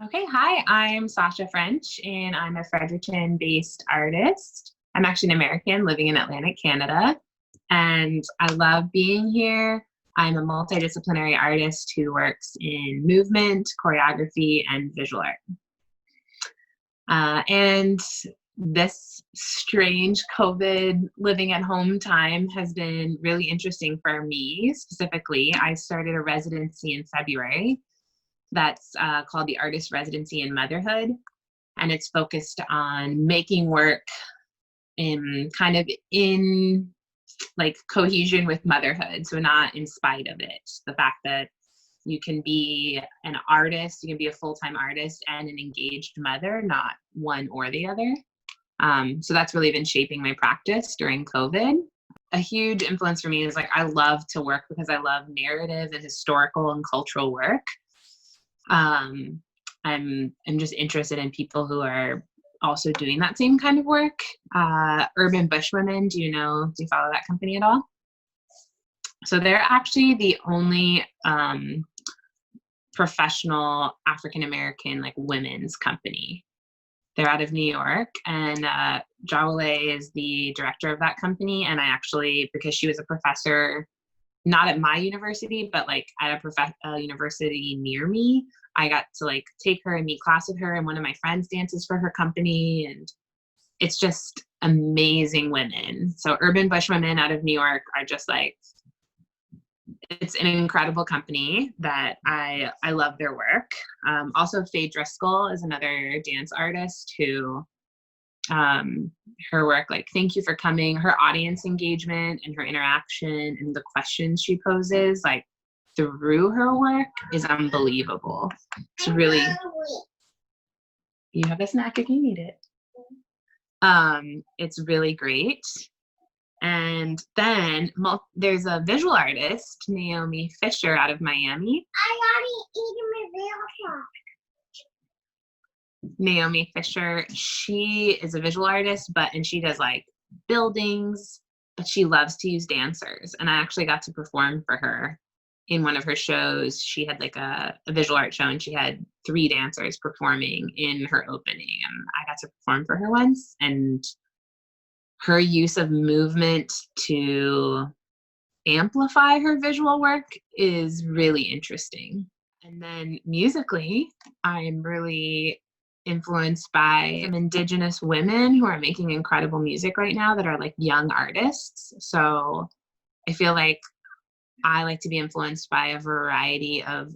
Okay, hi, I'm Sasha French, and I'm a Fredericton-based artist. I'm actually an American living in Atlantic Canada, and I love being here. I'm a multidisciplinary artist who works in movement, choreography, and visual art. And this strange COVID living at home time has been really interesting for me specifically. I started a residency in February that's called the Artist Residency in Motherhood. And it's focused on making work in kind of in like cohesion with motherhood. So not in spite of it. The fact that you can be an artist, you can be a full-time artist and an engaged mother, not one or the other. So that's really been shaping my practice during COVID. A huge influence for me is like I love to work because I love narrative and historical and cultural work. Um, I'm just interested in people who are also doing that same kind of work. Urban Bush Women, do you follow that company at all? So they're actually the only professional African American like women's company. They're out of New York, and Jawale is the director of that company. And I actually, because she was a professor, not at my university, but like at a university near me, I got to like take her and meet class with her, and one of my friends dances for her company, and it's just amazing women. So Urban Bush Women out of New York are just like, it's an incredible company that I love their work. Also, Faye Driscoll is another dance artist who her work, like thank you for coming, her audience engagement and her interaction and the questions she poses like through her work is unbelievable. It's really, you have a snack if you need it. It's really great. And then there's a visual artist, Naomi Fisher, out of Miami. I already eaten my veil. Naomi Fisher, she is a visual artist, and she does like buildings, but she loves to use dancers. And I actually got to perform for her in one of her shows. She had like a visual art show, and she had 3 dancers performing in her opening. And I got to perform for her once, and her use of movement to amplify her visual work is really interesting. And then musically, I'm really influenced by some Indigenous women who are making incredible music right now that are like young artists. So I feel like I like to be influenced by a variety of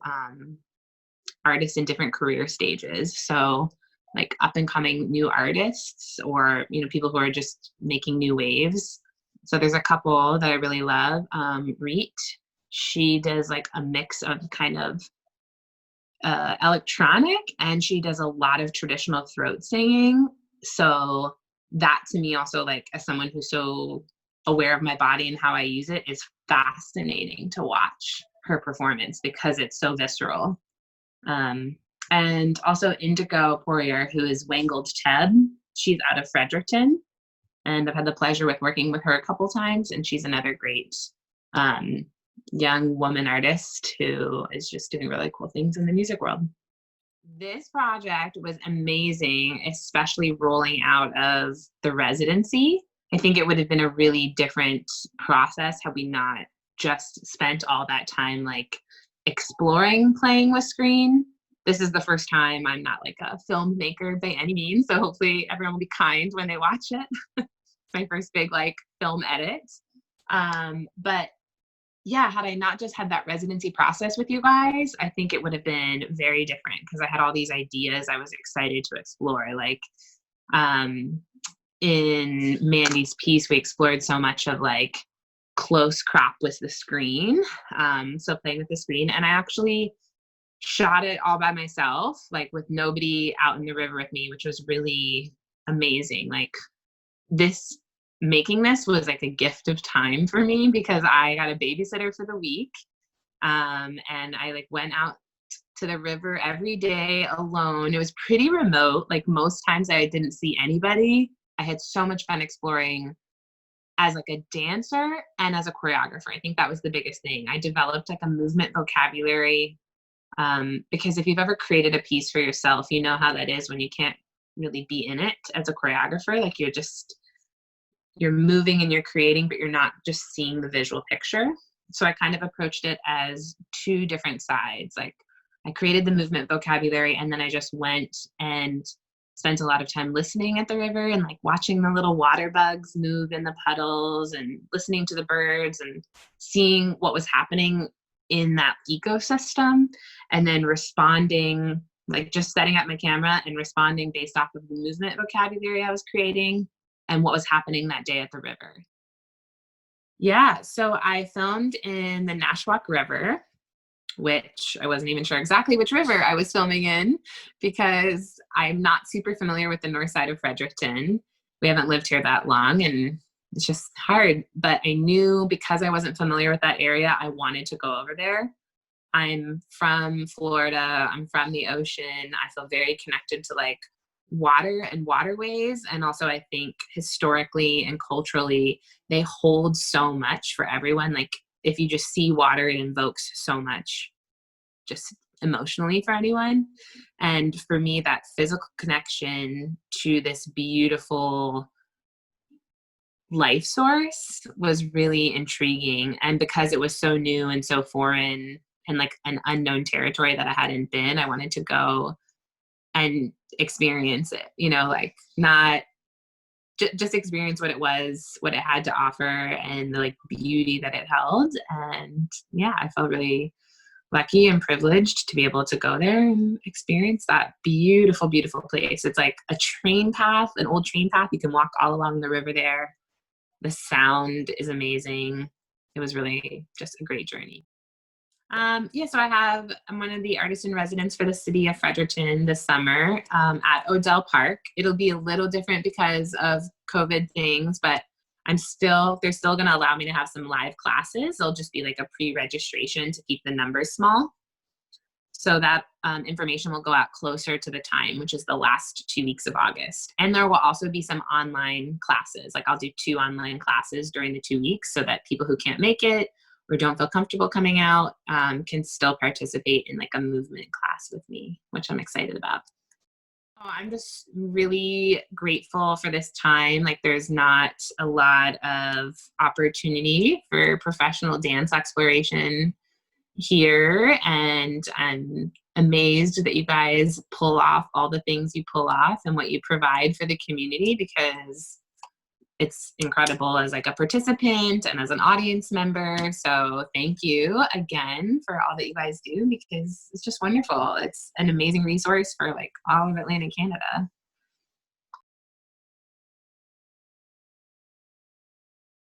artists in different career stages. So like up and coming new artists, or people who are just making new waves. So there's a couple that I really love. Reet, she does like a mix of kind of electronic, and she does a lot of traditional throat singing. So that to me also, like as someone who's so aware of my body and how I use it, is fascinating to watch her performance because it's so visceral. And also Indigo Poirier, who is Wangled Teb. She's out of Fredericton, and I've had the pleasure with working with her a couple times, and she's another great young woman artist who is just doing really cool things in the music world. This project was amazing, especially rolling out of the residency. I think it would have been a really different process had we not just spent all that time like exploring playing with screen. This is the first time. I'm not like a filmmaker by any means, so hopefully everyone will be kind when they watch it. It's my first big like film edit. But yeah, had I not just had that residency process with you guys, I think it would have been very different because I had all these ideas I was excited to explore. Like in Mandy's piece, we explored so much of like close crop with the screen. So playing with the screen, and I actually shot it all by myself, like with nobody out in the river with me, which was really amazing. Like making this was like a gift of time for me because I got a babysitter for the week. And I like went out to the river every day alone. It was pretty remote. Like most times I didn't see anybody. I had so much fun exploring as like a dancer and as a choreographer. I think that was the biggest thing. I developed like a movement vocabulary Because if you've ever created a piece for yourself, you know how that is when you can't really be in it as a choreographer. Like you're moving and you're creating, but you're not just seeing the visual picture. So I kind of approached it as two different sides. Like I created the movement vocabulary, and then I just went and spent a lot of time listening at the river and like watching the little water bugs move in the puddles and listening to the birds and seeing what was happening in that ecosystem, and then responding, like just setting up my camera and responding based off of the movement vocabulary I was creating and what was happening that day at the river. Yeah, so I filmed in the Nashwauk River, which I wasn't even sure exactly which river I was filming in because I'm not super familiar with the north side of Fredericton. We haven't lived here that long and it's just hard. But I knew because I wasn't familiar with that area, I wanted to go over there. I'm from Florida. I'm from the ocean. I feel very connected to like water and waterways. And also, I think historically and culturally, they hold so much for everyone. Like, if you just see water, it invokes so much just emotionally for anyone. And for me, that physical connection to this beautiful life source was really intriguing. And because it was so new and so foreign and like an unknown territory that I hadn't been, I wanted to go and experience it, you know, like not just experience what it was, what it had to offer, and the like beauty that it held. And yeah, I felt really lucky and privileged to be able to go there and experience that beautiful, beautiful place. It's like a train path, an old train path. You can walk all along the river there. The sound is amazing. It was really just a great journey. Yeah, so I'm one of the artists in residence for the city of Fredericton this summer at Odell Park. It'll be a little different because of COVID things, but they're still going to allow me to have some live classes. It'll just be like a pre-registration to keep the numbers small. So that information will go out closer to the time, which is the last 2 weeks of August. And there will also be some online classes. Like I'll do 2 online classes during the 2 weeks so that people who can't make it or don't feel comfortable coming out can still participate in like a movement class with me, which I'm excited about. Oh, I'm just really grateful for this time. Like there's not a lot of opportunity for professional dance exploration here, and I'm amazed that you guys pull off all the things you pull off and what you provide for the community, because it's incredible as like a participant and as an audience member. So thank you again for all that you guys do, because it's just wonderful. It's an amazing resource for like all of Atlantic Canada.